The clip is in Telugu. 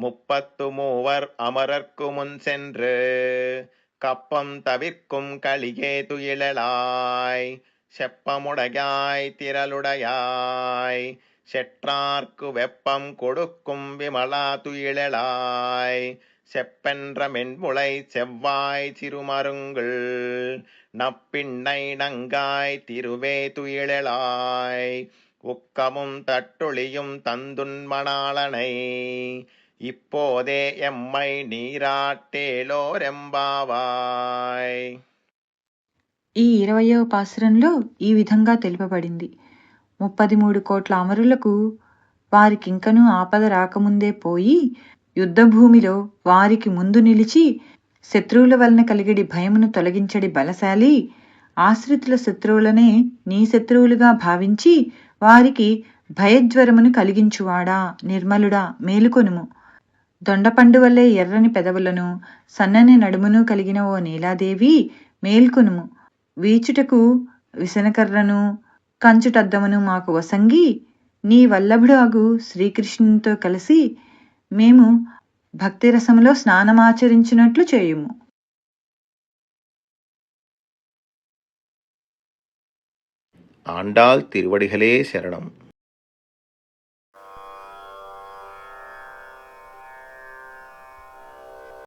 முப்பத்து மூவர் அமரர்க்கு முன் சென்று கப்பம் தவிர்க்கும் களியே துயிலளாய் செப்பமுடையாய் திரளுடையாய் செற்றார்க்கு வெப்பம் கொடுக்கும் விமலா துயிலளாய் செப்பென்ற மென்முளை செவ்வாய் திருமருங்குள் நப்பிண்ணை நங்காய் திருவே துயிலளாய் உக்கமும் தட்டொளியும் தந்துன்மணாளனை இப்போதே ఎమ్మై నీరాట్టేలోరెంబావాయ్. ఈ 20వ పాసురంలో ఈ విధంగా తెలుపబడింది. 33 కోట్ల అమరులకు వారికింకనూ ఆపద రాకముందే పోయి యుద్ధభూమిలో వారికి ముందు నిలిచి శత్రువుల వలన కలిగడి భయమును తొలగించడి బలశాలి, ఆశ్రితుల శత్రువులనే నీ శత్రువులుగా భావించి వారికి భయజ్వరమును కలిగించువాడా, నిర్మలుడా మేలుకొనుము. దొండపండు వల్లే ఎర్రని పెదవులను సన్నని నడుమును కలిగిన ఓ నీలాదేవి మేల్కొనుము. వీచుటకు విసనకర్రను కంచుటద్దమును మాకు వసంగి నీ వల్లభుడు అగు శ్రీకృష్ణునితో కలిసి మేము భక్తిరసములో స్నానమాచరించినట్లు చేయుము. ఆండాళ్ తిరువడిగలే శరణం.